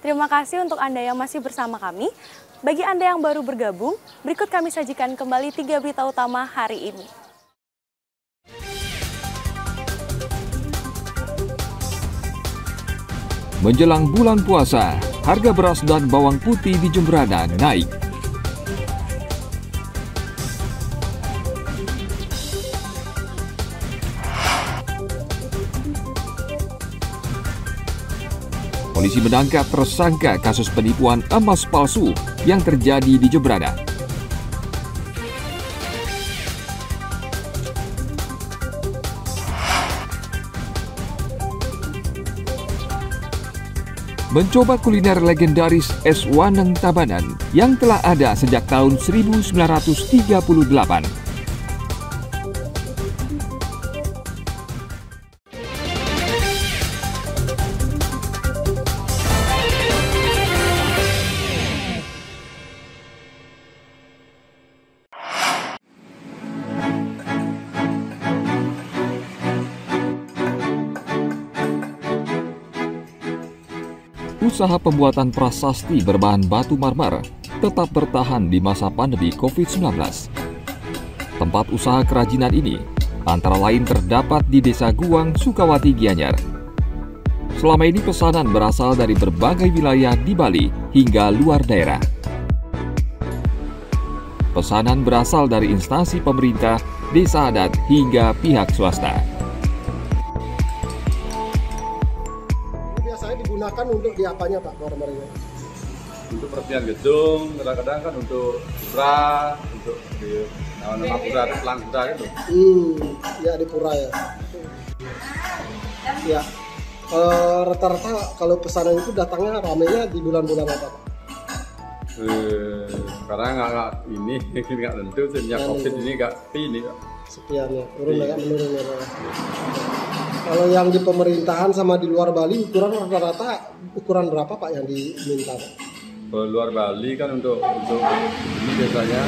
Terima kasih untuk Anda yang masih bersama kami. Bagi Anda yang baru bergabung, berikut kami sajikan kembali 3 berita utama hari ini. Menjelang bulan puasa, harga beras dan bawang putih di Jemberana naik. Polisi menangkap tersangka kasus penipuan emas palsu yang terjadi di Jemberana. Mencoba kuliner legendaris es Waneng Tabanan yang telah ada sejak tahun 1938. Usaha pembuatan prasasti berbahan batu marmer tetap bertahan di masa pandemi COVID-19. Tempat usaha kerajinan ini antara lain terdapat di Desa Guang, Sukawati, Gianyar. Selama ini pesanan berasal dari berbagai wilayah di Bali hingga luar daerah. Pesanan berasal dari instansi pemerintah, desa adat, hingga pihak swasta. Digunakan untuk diapanya Pak marmernya? Untuk peresmian gedung, kadang-kadang kan untuk pura, untuk di nama pura, pelang pura itu. Ya di pura ya. Ya, rata-rata kalau pesanan itu datangnya ramenya di bulan-bulan apa Pak? Karena nggak ini nggak tentu sejak COVID ini nggak sepi ini. Sepiannya, menurun ya. Kalau yang di pemerintahan sama di luar Bali ukuran rata-rata ukuran berapa Pak yang diminta Pak? Kalau luar Bali kan untuk ini biasanya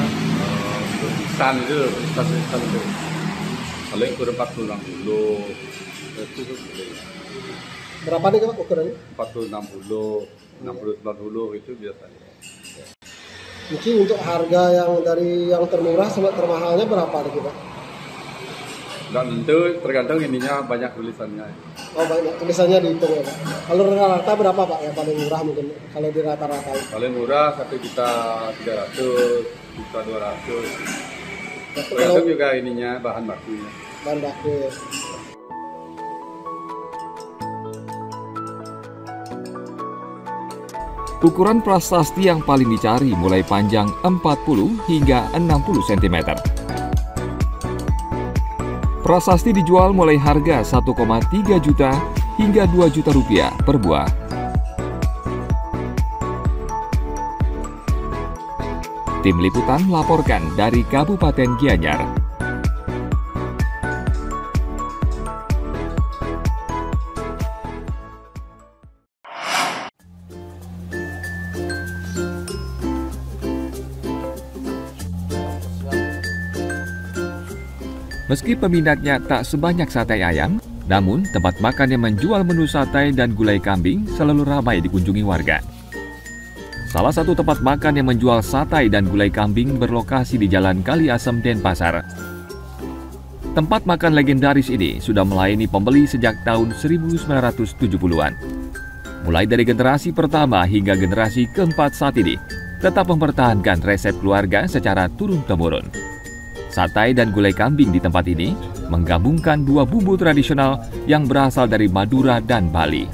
untuk ikan itu paling ukuran 40-60 itu berapa nih Pak ukurannya? 40-60, 60-90 itu biasanya. Mungkin untuk harga yang termurah sama termahalnya berapa nih Pak? Nggak tentu, tergantung ininya banyak tulisannya. Oh banyak tulisannya dihitung ya Pak. Kalau rata-rata berapa Pak yang paling murah mungkin kalau di rata-rata? Paling murah 1.300.000, 1.200.000. Tergantung juga ininya bahan bakunya. Bahan baku ya. Ukuran prasasti yang paling dicari mulai panjang 40 hingga 60 cm. Prasasti dijual mulai harga 1,3 juta hingga 2 juta rupiah per buah. Tim Liputan melaporkan dari Kabupaten Gianyar. Meski peminatnya tak sebanyak sate ayam, namun tempat makan yang menjual menu sate dan gulai kambing selalu ramai dikunjungi warga. Salah satu tempat makan yang menjual sate dan gulai kambing berlokasi di Jalan Kali Asem, Denpasar. Tempat makan legendaris ini sudah melayani pembeli sejak tahun 1970-an. Mulai dari generasi pertama hingga generasi keempat saat ini, tetap mempertahankan resep keluarga secara turun-temurun. Sate dan gulai kambing di tempat ini menggabungkan dua bumbu tradisional yang berasal dari Madura dan Bali.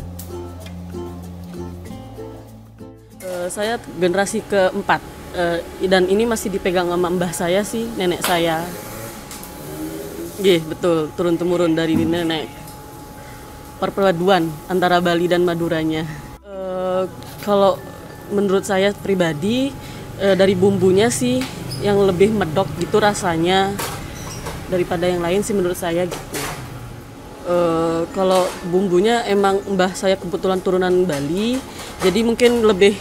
Saya generasi keempat dan ini masih dipegang sama mbah saya sih, nenek saya. Betul, turun-temurun dari nenek. Perpaduan antara Bali dan Maduranya. Kalau menurut saya pribadi dari bumbunya sih yang lebih medok gitu rasanya daripada yang lain sih menurut saya gitu. Kalau bumbunya emang mbah saya kebetulan turunan Bali, jadi mungkin lebih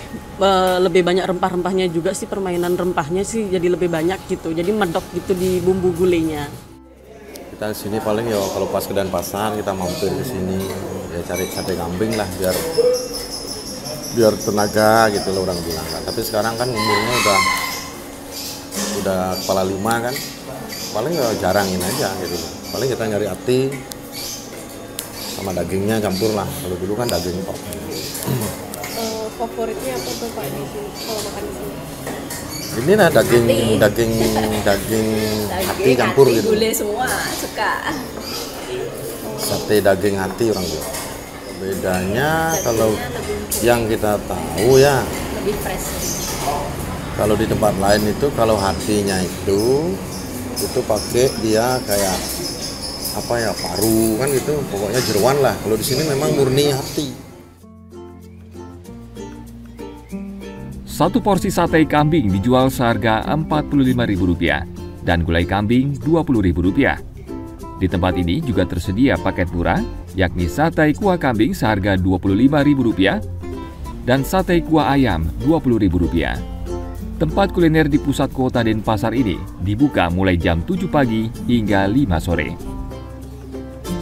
banyak rempah-rempahnya juga sih, permainan rempahnya sih jadi lebih banyak gitu, jadi medok gitu di bumbu gulainya. Kita di sini paling ya kalau pas ke Denpasar kita mampir ke sini ya cari sate kambing lah biar biar tenaga gitu loh orang bilang kan. Tapi sekarang kan umurnya udah kepala 5 kan, paling ya jarangin aja gitu loh. Paling kita nyari hati sama dagingnya campur lah. Kalau dulu kan daging kok. Favoritnya apa tuh Pak di sini kalau makan di sini? Ini lah daging hati campur gitu. Gulai semua suka. Sate daging hati orang bilang. Bedanya kalau yang kita tahu ya Lebih fresh. kalau di tempat lain itu kalau hatinya itu pakai dia kayak apa ya, paru kan gitu, pokoknya jeroan lah. Kalau di sini memang murni hati. Satu porsi sate kambing dijual seharga Rp45.000 dan gulai kambing Rp20.000. Di tempat ini juga tersedia paket murah, yakni sate kuah kambing seharga Rp25.000 dan sate kuah ayam Rp20.000. Tempat kuliner di pusat kota Denpasar ini dibuka mulai jam 7 pagi hingga 5 sore.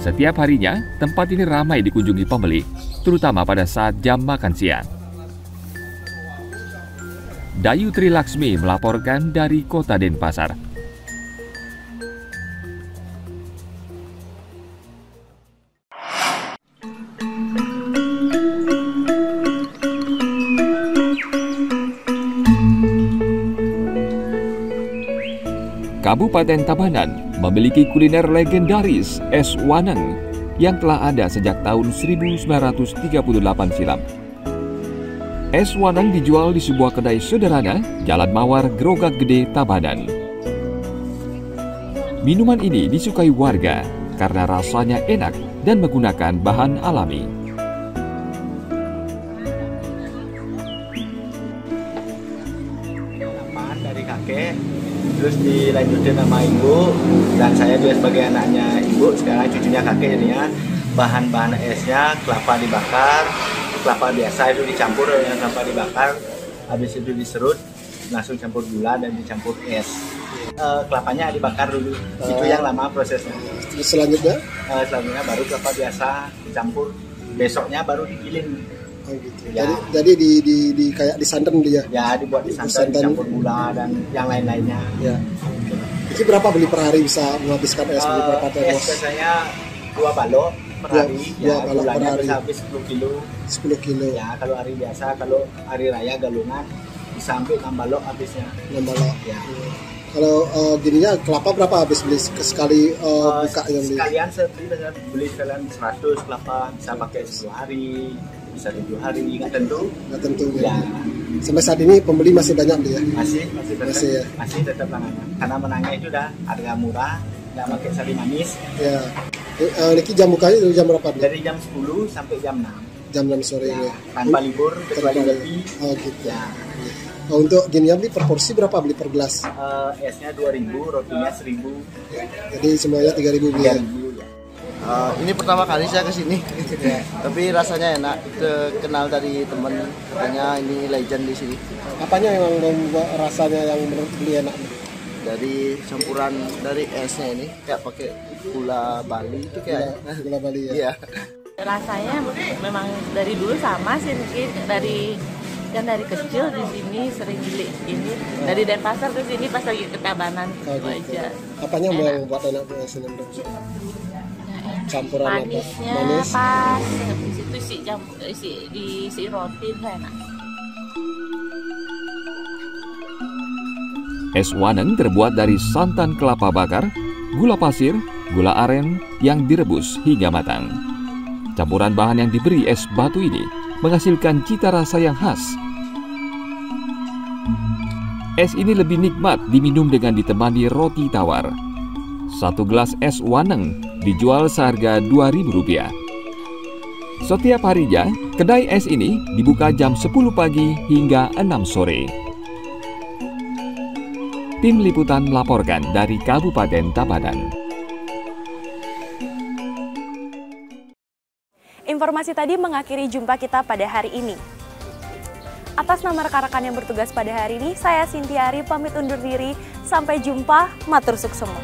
Setiap harinya, tempat ini ramai dikunjungi pembeli, terutama pada saat jam makan siang. Dayu Trilaksmi melaporkan dari kota Denpasar. Kabupaten Tabanan memiliki kuliner legendaris es waneng yang telah ada sejak tahun 1938 silam. Es waneng dijual di sebuah kedai sederhana Jalan Mawar, Grogak Gede, Tabanan. Minuman ini disukai warga karena rasanya enak dan menggunakan bahan alami. Dari kakek, terus dilanjutin sama ibu, dan saya juga sebagai anaknya ibu, sekarang cucunya kakek. Jadinya bahan-bahan esnya kelapa dibakar, kelapa biasa itu dicampur dengan kelapa dibakar, habis itu diserut, langsung campur gula dan dicampur es. Kelapanya dibakar dulu, itu yang lama prosesnya. Selanjutnya Selanjutnya baru kelapa biasa dicampur, besoknya baru digiling. oh gitu. Ya. Jadi di kayak disantan dia. Ya, dibuat di santan, dicampur gula dan yang lain-lainnya. Ya. Ini berapa beli per hari bisa menghabiskan es? Beli berapa Es termos? biasanya 2 balok per hari. Dua balok per gulanya hari. bisa habis 10 kilo. 10 kilo. Ya, kalau hari biasa, kalau hari raya galungan bisa sampai 6 balok habisnya. 6 balok. Ya. Kalau gininya kelapa berapa habis beli sekali buka yang beli? Sekalian beli sekalian 100 kelapa, bisa pakai 10 hari, bisa 7 hari, nggak tentu. Nggak tentu. Ya, Sampai saat ini pembeli masih banyak dia. masih tetap langganan. Karena menangnya itu udah harga murah, nggak pakai sari manis. Ya. Niki jam bukanya dari jam berapa? Dari jam 10 sampai jam 6. Jam 6 sore Ya, ini. tanpa libur, kecuali lebih. Oh gitu. Ya. Untuk ginian beli per porsi berapa beli per gelas? Esnya 2.000, rotinya 1.000. Jadi semuanya 3.000 beli. 3.000 ya. Ini pertama kali saya kesini, tapi rasanya enak. Kenal dari teman, katanya ini legend di sini. Apanya yang membuat rasanya yang menurut beli enak? Dari campuran dari esnya ini, kayak pakai gula Bali itu kayak. Gula Bali ya. Iya. Rasanya memang dari dulu sama sih, mungkin dari kecil di sini sering beli ini. Dari Denpasar ke sini pas lagi ke Tabanan Oh, gitu. aja. Apanya yang buat enak tuh es ini? Campuran Manisnya apa? Manis. pas, habis itu isi roti itu enak. Es waneng terbuat dari santan kelapa bakar, gula pasir, gula aren yang direbus hingga matang. Campuran bahan yang diberi es batu ini menghasilkan cita rasa yang khas. Es ini lebih nikmat diminum dengan ditemani roti tawar. Satu gelas es waneng dijual seharga Rp2.000. Setiap harinya, kedai es ini dibuka jam 10 pagi hingga 6 sore. Tim Liputan melaporkan dari Kabupaten Tabanan. Informasi tadi mengakhiri jumpa kita pada hari ini. Atas nama rekan-rekan yang bertugas pada hari ini, saya Sintiari pamit undur diri. Sampai jumpa, matur suksema.